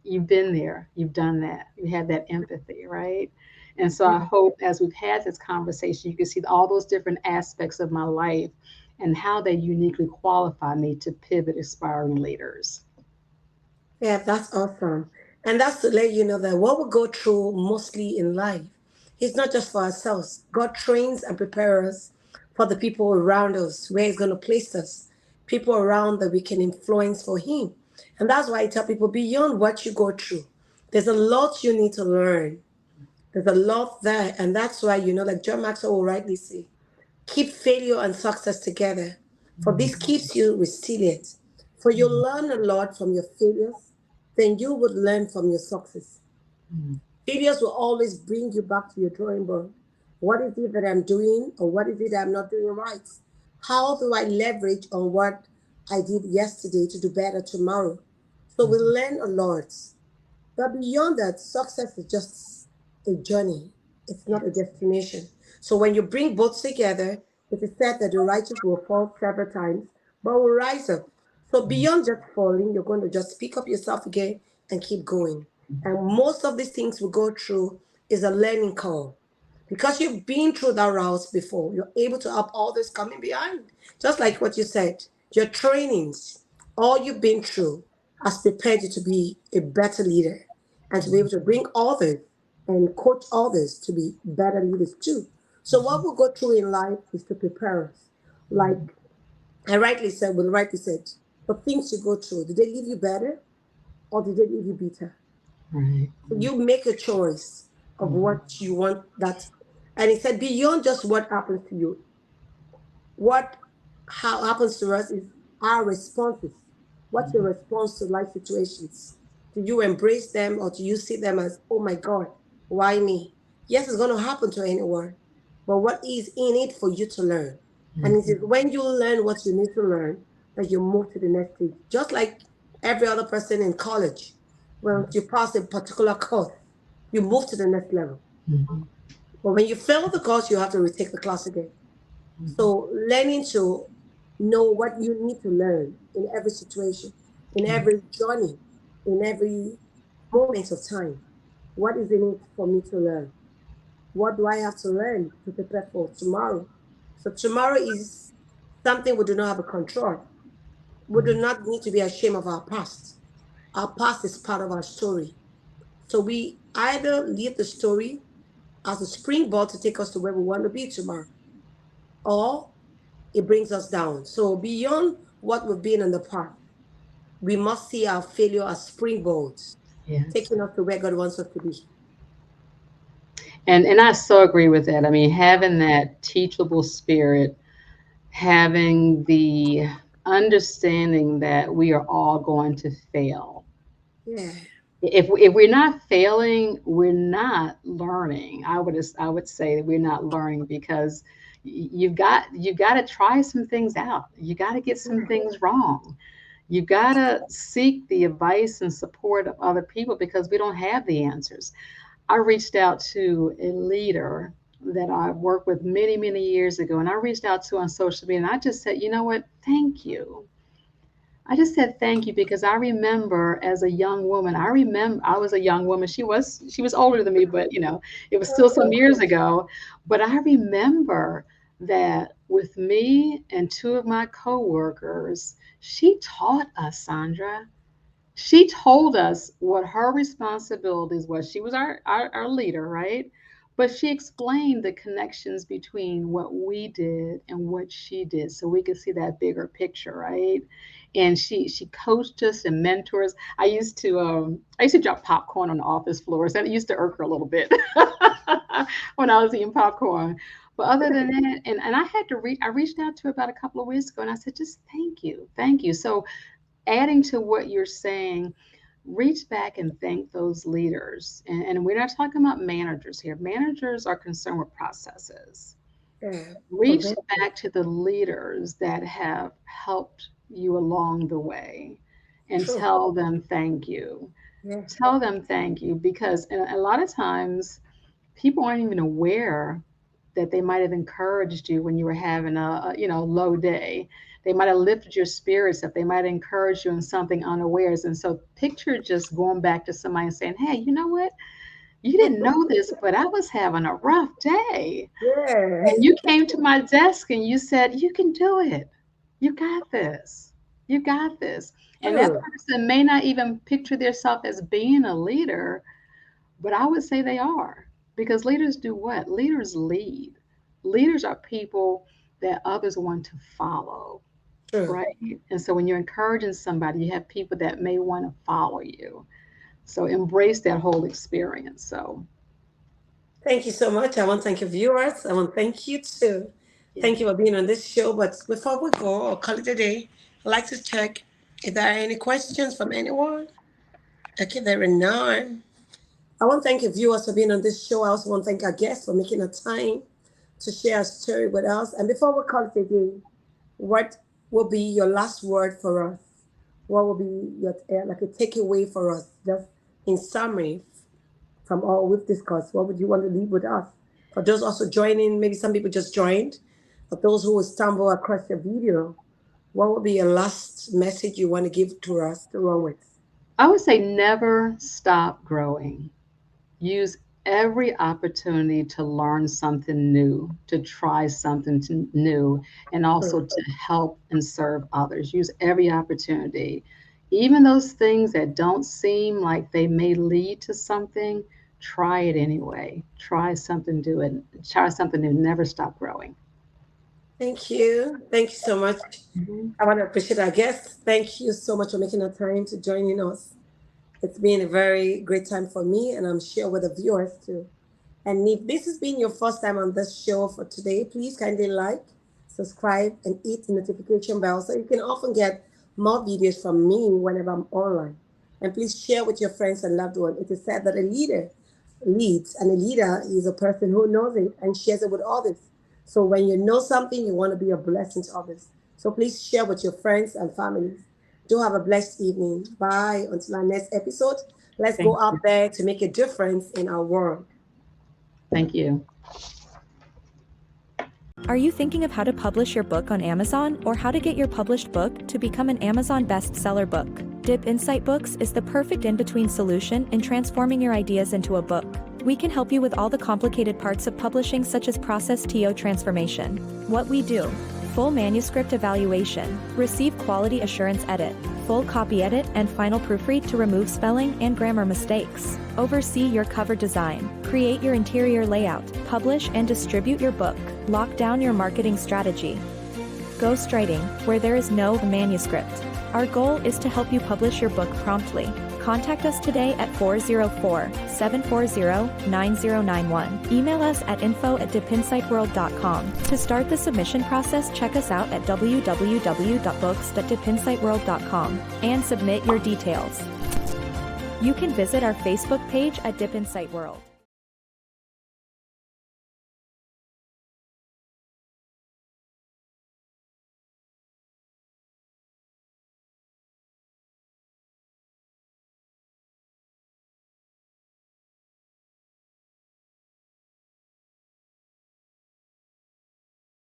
[SPEAKER 2] you've been there, you've done that, you have that empathy, right? And so I hope as we've had this conversation, you can see all those different aspects of my life and how they uniquely qualify me to pivot aspiring leaders.
[SPEAKER 1] Yeah, that's awesome. And that's to let you know that what we go through mostly in life is not just for ourselves. God trains and prepares us for the people around us, where He's going to place us, people around that we can influence for Him. And that's why I tell people beyond what you go through, there's a lot you need to learn. There's a lot there. And that's why, like John Maxwell will rightly say, keep failure and success together. For this keeps you resilient. For you learn a lot from your failures, then you would learn from your success. Failures will always bring you back to your drawing board. What is it that I'm doing, or what is it that I'm not doing right? How do I leverage on what I did yesterday to do better tomorrow? So we learn a lot. But beyond that, success is just a journey. It's not a
[SPEAKER 2] Yes.
[SPEAKER 1] destination. So when you bring both together, it is said that the righteous will fall several times, but will rise up. So beyond just falling, you're going to just pick up yourself again and keep going. And most of these things we go through is a learning curve. Because you've been through that route before, you're able to help others coming behind. Just like what you said, your trainings, all you've been through has prepared you to be a better leader and to be able to bring others and coach others to be better leaders too. So what we go through in life is to prepare us. Like rightly said, the things you go through, did they leave you better or did they leave you bitter?
[SPEAKER 2] Right.
[SPEAKER 1] So you make a choice of what you want that. And he said, beyond just what happens to you, what how happens to us is our responses. What's your response to life situations? Do you embrace them or do you see them as, oh my God, why me? Yes, it's going to happen to anyone, but what is in it for you to learn? And it is when you learn what you need to learn that you move to the next stage. Just like every other person in college, when you pass a particular course, you move to the next level.
[SPEAKER 2] Mhm.
[SPEAKER 1] But when you fail the course, you have to retake the class again. So learning to know what you need to learn in every situation, in every journey, in every moment of time. What is in it for me to learn? What do I have to learn to prepare for tomorrow? So tomorrow is something we do not have a control. We do not need to be ashamed of our past. Our past is part of our story. So we either leave the story as a springboard to take us to where we want to be tomorrow, or it brings us down. So beyond what we've been in the past, we must see our failure as springboards,
[SPEAKER 2] Yes.
[SPEAKER 1] taking us to where God wants us to be.
[SPEAKER 2] And I so agree with that. I mean, having that teachable spirit, having the understanding that we are all going to fail,
[SPEAKER 1] Yeah.
[SPEAKER 2] if we're not failing, we're not learning. I would say that we're not learning because you've got to try some things out. You got to get some things wrong. You got to seek the advice and support of other people because we don't have the answers. I reached out to a leader that I worked with many, many years ago, and I reached out to on social media, and I just said, you know what? Thank you. I just said thank you because I remember as a young woman, I remember I was a young woman. She was older than me, but it was still some years ago. But I remember that with me and two of my coworkers, she taught us, Sandra. She told us what her responsibilities was. She was our leader, right? But she explained the connections between what we did and what she did so we could see that bigger picture, right? And she coached us and mentors. I used to drop popcorn on the office floors. That used to irk her a little bit when I was eating popcorn. But other than that, and I reached out to her about a couple of weeks ago and I said, just thank you. Thank you. So adding to what you're saying, reach back and thank those leaders. And we're not talking about managers here. Managers are concerned with processes.
[SPEAKER 1] Yeah.
[SPEAKER 2] Reach
[SPEAKER 1] Okay.
[SPEAKER 2] back to the leaders that have helped you along the way and
[SPEAKER 1] True.
[SPEAKER 2] tell them thank you.
[SPEAKER 1] Yeah.
[SPEAKER 2] Tell them thank you because a lot of times people aren't even aware that they might have encouraged you when you were having a low day. They might have lifted your spirits up. They might have encouraged you in something unawares. And so picture just going back to somebody and saying, hey, you know what? You didn't know this, but I was having a rough day.
[SPEAKER 1] Yeah.
[SPEAKER 2] And you came to my desk and you said, you can do it. You got this. You got this. And that
[SPEAKER 1] True.
[SPEAKER 2] person may not even picture themselves as being a leader, but I would say they are because leaders do what? Leaders lead. Leaders are people that others want to follow,
[SPEAKER 1] True.
[SPEAKER 2] right? And so when you're encouraging somebody, you have people that may want to follow you. So embrace that whole experience. So,
[SPEAKER 1] Thank you so much. I want to thank your viewers. I want to thank you too.
[SPEAKER 2] yeah.
[SPEAKER 1] Thank you for being on this show. But before we go or call it a day, I'd like to check if there are any questions from anyone. Okay, there are none. I want to thank your viewers for being on this show. I also want to thank our guests for making the time to share a story with us. And before we call it a day, what will be your last word for us? What will be your like a takeaway for us, just in summary from all we've discussed? What would you want to leave with us? For those also joining, maybe some people just joined, but those who will stumble across your video, what would be your last message you want to give to us to run with?
[SPEAKER 2] I would say never stop growing. Use every opportunity to learn something new, to try something new, and
[SPEAKER 1] Hmm.
[SPEAKER 2] also to help and serve others. Use every opportunity. Even those things that don't seem like they may lead to something, try it anyway. Try something new and try something new. Never stop growing.
[SPEAKER 1] Thank you. Thank you so much.
[SPEAKER 2] Mhm.
[SPEAKER 1] I want to appreciate our guests. Thank you so much for making the time to joining us. It's been a very great time for me, and I'm sure with the viewers too. And if this has been your first time on this show for today, please kindly like, subscribe, and hit the notification bell so you can often get more videos from me whenever I'm online. And please share with your friends and loved ones. It is said that a leader leads, and a leader is a person who knows it and shares it with others. So when you know something, you want to be a blessing to others. So please share with your friends and families. Do have a blessed evening. Bye. Until our next episode, let's
[SPEAKER 2] Thank
[SPEAKER 1] go
[SPEAKER 2] you.
[SPEAKER 1] out there to make a difference in our world.
[SPEAKER 2] Thank you.
[SPEAKER 3] Are you thinking of how to publish your book on Amazon or how to get your published book to become an Amazon bestseller book? Dip Insight Books is the perfect in-between solution in transforming your ideas into a book. We can help you with all the complicated parts of publishing, such as process TO transformation. What we do: full manuscript evaluation, receive quality assurance edit, full copy edit and final proofread to remove spelling and grammar mistakes, oversee your cover design, create your interior layout, publish and distribute your book, lock down your marketing strategy. Ghostwriting, where there is no manuscript. Our goal is to help you publish your book promptly. Contact us today at 404-740-9091. Email us at info@dipinsightworld.com. To start the submission process, check us out at www.books.dipinsightworld.com and submit your details. You can visit our Facebook page at Dip Insight World.